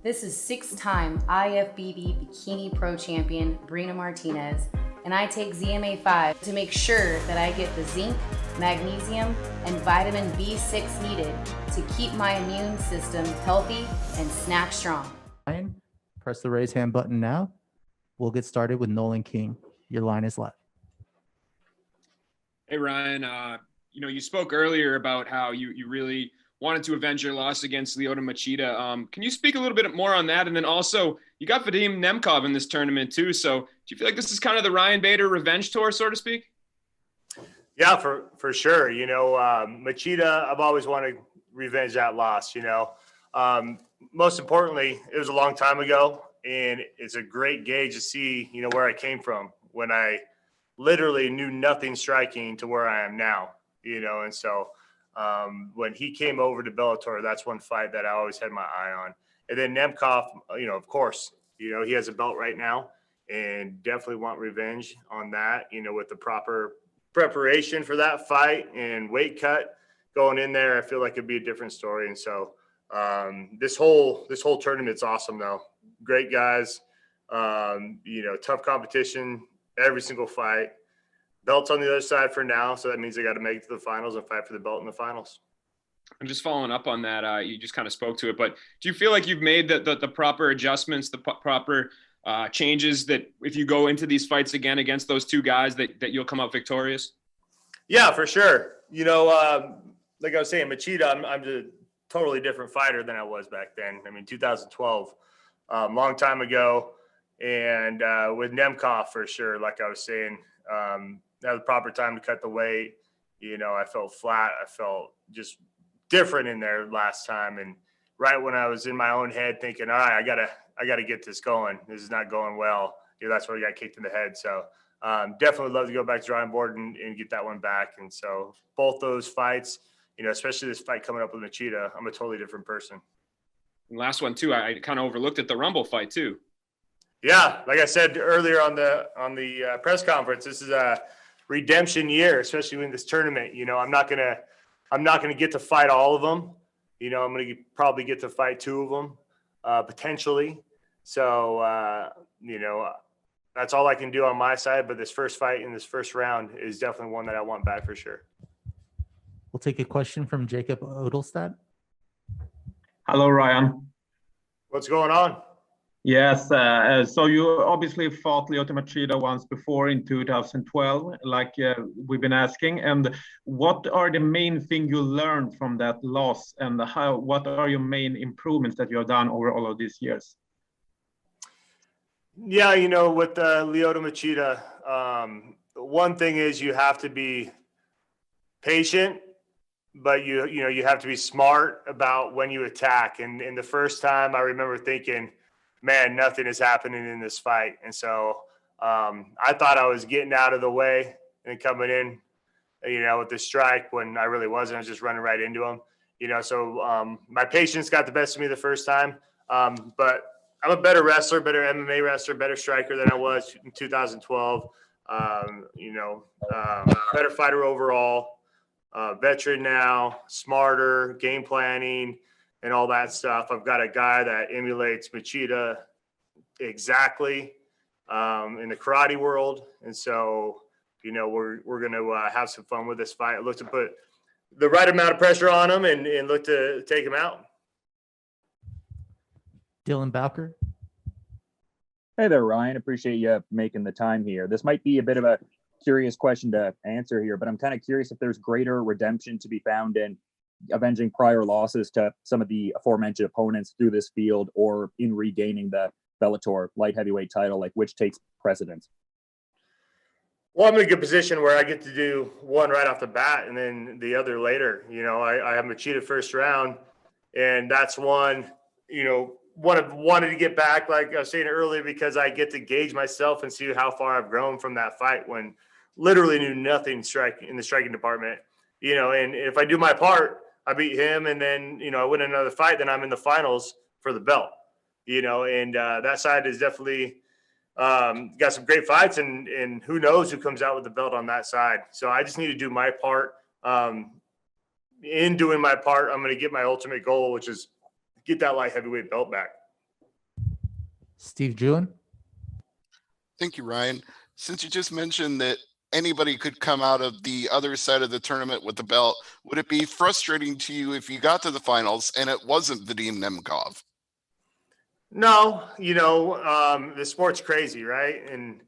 This is 6-time IFBB Bikini Pro Champion Brina Martinez, and I take ZMA5 to make sure that I get the zinc, magnesium, and vitamin B6 needed to keep my immune system healthy and snack strong. Ryan, press the raise hand button now. We'll get started with Nolan King. Your line is live. Hey, Ryan, you spoke earlier about how you really wanted to avenge your loss against Lyoto Machida. Can you speak a little bit more on that? And then also, you got Vadim Nemkov in this tournament too. So do you feel like this is kind of the Ryan Bader revenge tour, so to speak? Yeah, for sure. Machida, I've always wanted to revenge that loss, Most importantly, it was a long time ago, and it's a great gauge to see, where I came from when I literally knew nothing striking to where I am now, and so when he came over to Bellator, that's one fight that I always had my eye on. And then Nemkov, of course, he has a belt right now and definitely want revenge on that, with the proper preparation for that fight and weight cut going in there. I feel like it'd be a different story. And so this whole tournament's awesome though. Great guys, tough competition, every single fight. Belt's on the other side for now, so that means they got to make it to the finals and fight for the belt in the finals. I'm just following up on that. You just kind of spoke to it, but do you feel like you've made the proper adjustments, the proper changes that if you go into these fights again against those two guys that you'll come out victorious? Yeah, for sure. Like I was saying, Machida, I'm a totally different fighter than I was back then. 2012, long time ago. And with Nemkov, for sure, like I was saying, that was the proper time to cut the weight. I felt flat. I felt just different in there last time. And right when I was in my own head thinking, all right, I gotta get this going. This is not going well. That's where I got kicked in the head. So definitely love to go back to drawing board and get that one back. And so both those fights, especially this fight coming up with Machida, I'm a totally different person. And last one too, I kind of overlooked at the Rumble fight too. Yeah, like I said earlier on the press conference, this is a redemption year, especially in this tournament. I'm not gonna get to fight all of them. I'm gonna probably get to fight two of them, potentially. So that's all I can do on my side. But this first fight in this first round is definitely one that I want back for sure. We'll take a question from Jacob Odelstad. Hello, Ryan. What's going on? Yes, so you obviously fought Lyoto Machida once before in 2012, like we've been asking. And what are the main things you learned from that loss, and what are your main improvements that you have done over all of these years? Yeah, with Lyoto Machida, one thing is you have to be patient, but you have to be smart about when you attack. And the first time I remember thinking, man, nothing is happening in this fight. And so I thought I was getting out of the way and coming in, with the strike when I really wasn't. I was just running right into him, So my patience got the best of me the first time. But I'm a better wrestler, better MMA wrestler, better striker than I was in 2012. Better fighter overall, veteran now, smarter, game planning, and all that stuff. I've got a guy that emulates Machida exactly in the karate world. And so, we're going to have some fun with this fight. I look to put the right amount of pressure on him and look to take him out. Dylan Bowker. Hey there, Ryan. Appreciate you making the time here. This might be a bit of a curious question to answer here, but I'm kind of curious if there's greater redemption to be found in avenging prior losses to some of the aforementioned opponents through this field, or in regaining the Bellator light heavyweight title, like which takes precedence? Well, I'm in a good position where I get to do one right off the bat and then the other later. I have Machida first round, and that's one, I've wanted to get back, like I was saying earlier, because I get to gauge myself and see how far I've grown from that fight when literally knew nothing in the striking department. And if I do my part, I beat him, and then, I win another fight, then I'm in the finals for the belt, and that side is definitely got some great fights, and who knows who comes out with the belt on that side. So I just need to do my part. In doing my part, I'm going to get my ultimate goal, which is get that light heavyweight belt back. Steve Jewin. Thank you, Ryan. Since you just mentioned that anybody could come out of the other side of the tournament with the belt, would it be frustrating to you if you got to the finals and it wasn't Vadim Nemkov? No, the sport's crazy, right? And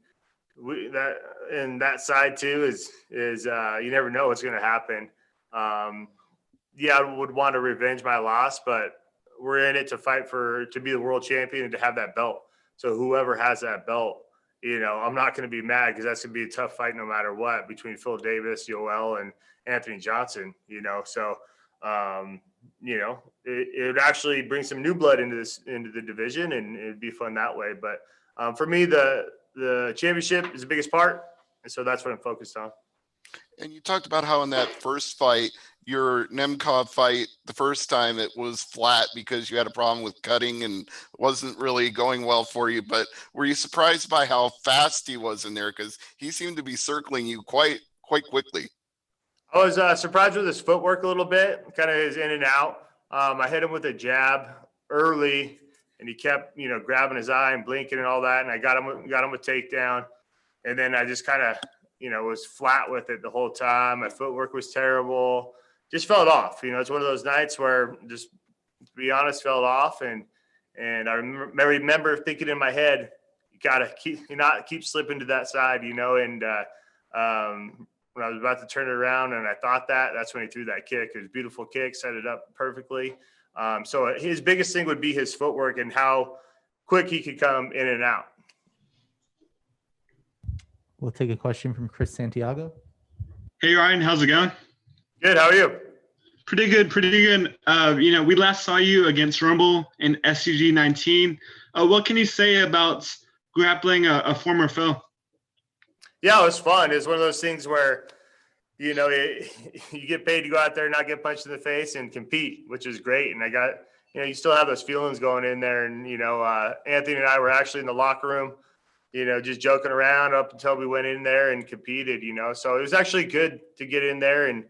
that side too is you never know what's going to happen. Yeah, I would want to revenge my loss, but we're in it to fight to be the world champion and to have that belt. So whoever has that belt, I'm not going to be mad because that's going to be a tough fight no matter what between Phil Davis, Yoel, and Anthony Johnson. So it would actually bring some new blood into the division, and it'd be fun that way. But for me, the championship is the biggest part, and so that's what I'm focused on. And you talked about how in that first fight, your Nemkov fight, the first time it was flat because you had a problem with cutting and wasn't really going well for you. But were you surprised by how fast he was in there? Because he seemed to be circling you quite quickly. I was surprised with his footwork a little bit, kind of his in and out. I hit him with a jab early, and he kept, grabbing his eye and blinking and all that. And I got him a takedown, and then I just kind of, was flat with it the whole time. My footwork was terrible. Just fell off. It's one of those nights where, just to be honest, fell off. And I remember thinking in my head, you gotta keep slipping to that side, And when I was about to turn it around, and I thought that's when he threw that kick. It was a beautiful kick, set it up perfectly. So his biggest thing would be his footwork and how quick he could come in and out. We'll take a question from Chris Santiago. Hey, Ryan, how's it going? Good. How are you? Pretty good. We last saw you against Rumble in SCG 19. What can you say about grappling a former foe? Yeah, it was fun. It's one of those things where, you get paid to go out there and not get punched in the face and compete, which is great. And I got, you still have those feelings going in there. And, Anthony and I were actually in the locker room, just joking around up until we went in there and competed, So it was actually good to get in there and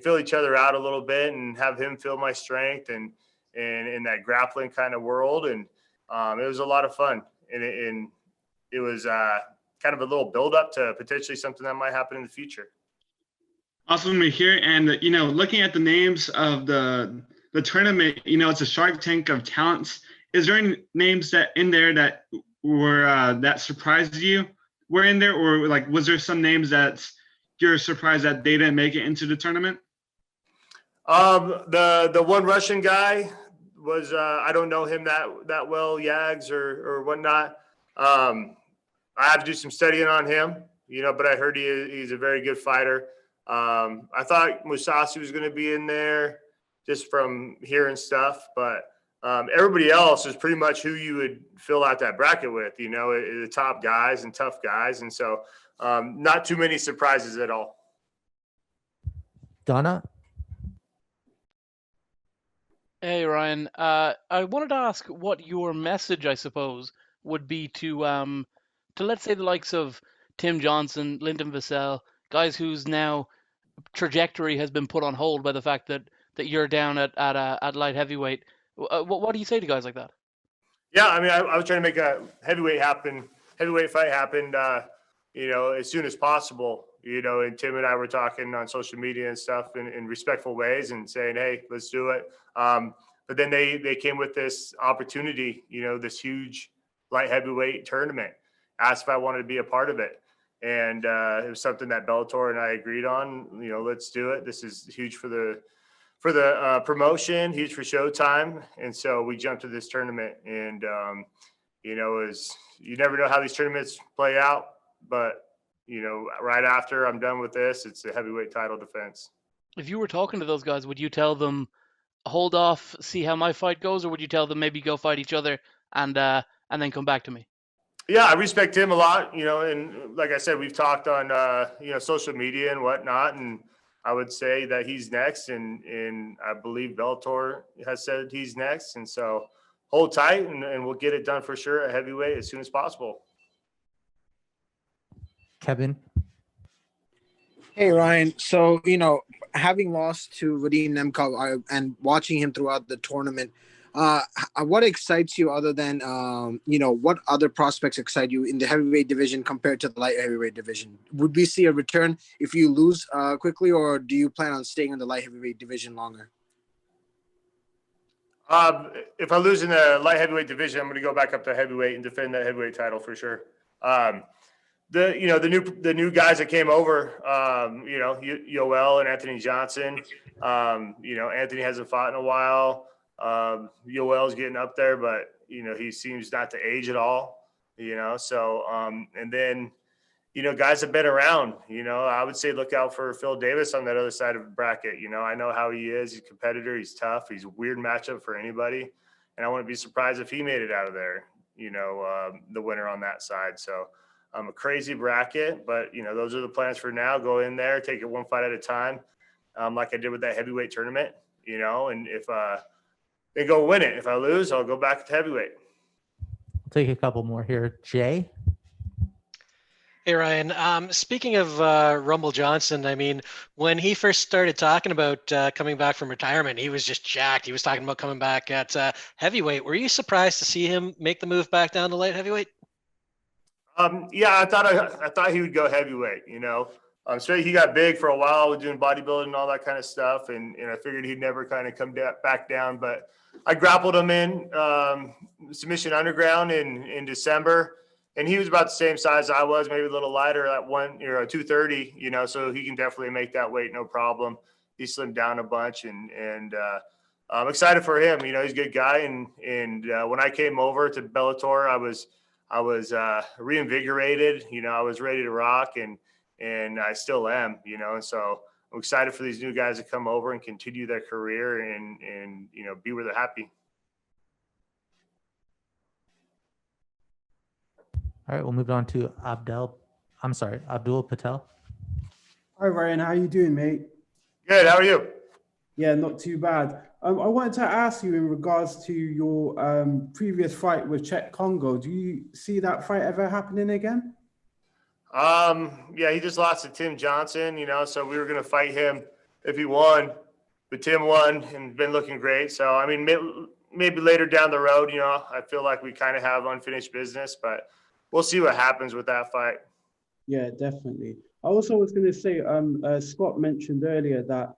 fill each other out a little bit and have him feel my strength and in that grappling kind of world. And it was a lot of fun. And it was kind of a little build up to potentially something that might happen in the future. Awesome to hear. And, looking at the names of the tournament, it's a Shark Tank of talents. Is there any names that in there that were that surprised you were in there, or was there some names that you're surprised that they didn't make it into the tournament? The one Russian guy was I don't know him that well, Yags or whatnot. I have to do some studying on him, but I heard he's a very good fighter. I thought Musasi was going to be in there just from hearing stuff, but everybody else is pretty much who you would fill out that bracket with, the top guys and tough guys. And so not too many surprises at all. Donna? Hey, Ryan. I wanted to ask what your message, I suppose, would be to let's say the likes of Tim Johnson, Lyndon Vassell, guys whose now trajectory has been put on hold by the fact that you're down at light heavyweight. What do you say to guys like that? Yeah, I mean, I was trying to make a heavyweight fight happen, as soon as possible. And Tim and I were talking on social media and stuff in respectful ways and saying, hey, let's do it. But then they came with this opportunity, this huge light heavyweight tournament, asked if I wanted to be a part of it. And it was something that Bellator and I agreed on, let's do it. This is huge for the promotion, huge for Showtime. And so we jumped to this tournament and, you never know how these tournaments play out, but right after I'm done with this, it's a heavyweight title defense. If you were talking to those guys, would you tell them, hold off, see how my fight goes, or would you tell them maybe go fight each other and then come back to me? Yeah, I respect him a lot, and like I said, we've talked on, social media and whatnot, and I would say that he's next, and I believe Bellator has said he's next, and so hold tight, and we'll get it done for sure at heavyweight as soon as possible. Kevin? Hey, Ryan. So, having lost to Vadim Nemkov and watching him throughout the tournament, What excites you other than, what other prospects excite you in the heavyweight division compared to the light heavyweight division? Would we see a return if you lose quickly, or do you plan on staying in the light heavyweight division longer? If I lose in the light heavyweight division, I'm going to go back up to heavyweight and defend that heavyweight title for sure. The new guys that came over, Yoel and Anthony Johnson. Anthony hasn't fought in a while. Yoel's getting up there, but he seems not to age at all. And then guys have been around. I would say look out for Phil Davis on that other side of the bracket. I know how he is. He's a competitor. He's tough. He's a weird matchup for anybody, and I wouldn't be surprised if he made it out of there. The winner on that side. So. A crazy bracket, but those are the plans for now. Go in there, take it one fight at a time, like I did with that heavyweight tournament. And if they go win it, if I lose, I'll go back to heavyweight. I'll take a couple more here. Jay. Hey Ryan, speaking of Rumble Johnson, I mean, when he first started talking about coming back from retirement, he was just jacked. He was talking about coming back at heavyweight. Were you surprised to see him make the move back down to light heavyweight? I thought he would go heavyweight. Straight he got big for a while with doing bodybuilding and all that kind of stuff, and I figured he'd never kind of come back down. But I grappled him in submission underground in December, and he was about the same size I was, maybe a little lighter at 230. So he can definitely make that weight, no problem. He slimmed down a bunch, and I'm excited for him. He's a good guy, and when I came over to Bellator, I was reinvigorated. I was ready to rock, and I still am. And so I'm excited for these new guys to come over and continue their career and be where they're happy. All right, we'll move on to Abdul Patel. Hi Ryan, how you doing, mate? Good. How are you? Yeah, not too bad. I wanted to ask you in regards to your previous fight with Czech Congo. Do you see that fight ever happening again? Yeah, he just lost to Tim Johnson, so we were going to fight him if he won, but Tim won and been looking great. So, I mean, maybe later down the road, I feel like we kind of have unfinished business, but we'll see what happens with that fight. Yeah, definitely. I also was going to say, Scott mentioned earlier that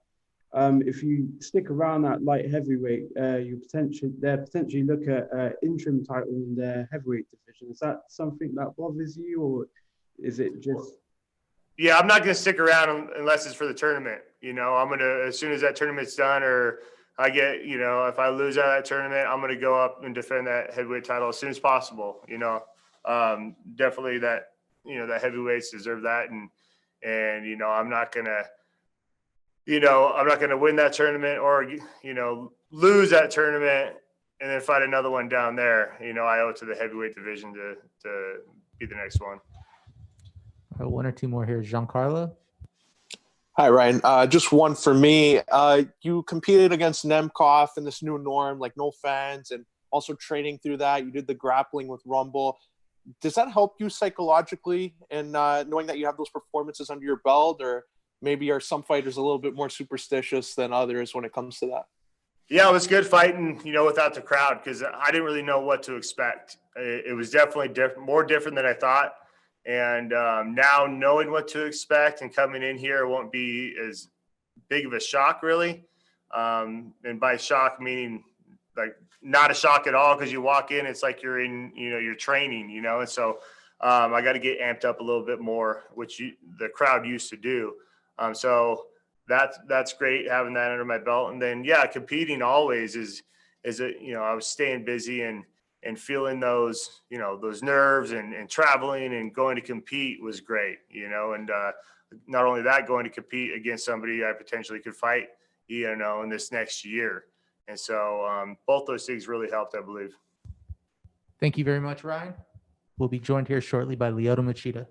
if you stick around that light heavyweight, they're potentially look at interim title in their heavyweight division. Is that something that bothers you, or is it just? Yeah, I'm not going to stick around unless it's for the tournament. I'm going to, as soon as that tournament's done, or I get, if I lose out of that tournament, I'm going to go up and defend that heavyweight title as soon as possible. Definitely that, that heavyweights deserve that, and I'm not going to. I'm not going to win that tournament or, lose that tournament and then fight another one down there. I owe it to the heavyweight division to be the next one. All right, one or two more here. Giancarlo. Hi, Ryan. Just one for me. You competed against Nemkov in this new norm, like no fans, and also training through that. You did the grappling with Rumble. Does that help you psychologically in knowing that you have those performances under your belt, or maybe are some fighters a little bit more superstitious than others when it comes to that? Yeah, it was good fighting, without the crowd, because I didn't really know what to expect. It was definitely more different than I thought. And now knowing what to expect and coming in here won't be as big of a shock, really. And by shock, meaning like not a shock at all, because you walk in, it's like you're in, you're training, and so I got to get amped up a little bit more, which the crowd used to do. So that's great having that under my belt. And then, competing always is I was staying busy and feeling those, those nerves and traveling and going to compete was great, and not only that, going to compete against somebody I potentially could fight, in this next year. And so both those things really helped, I believe. Thank you very much, Ryan. We'll be joined here shortly by Lyoto Machida.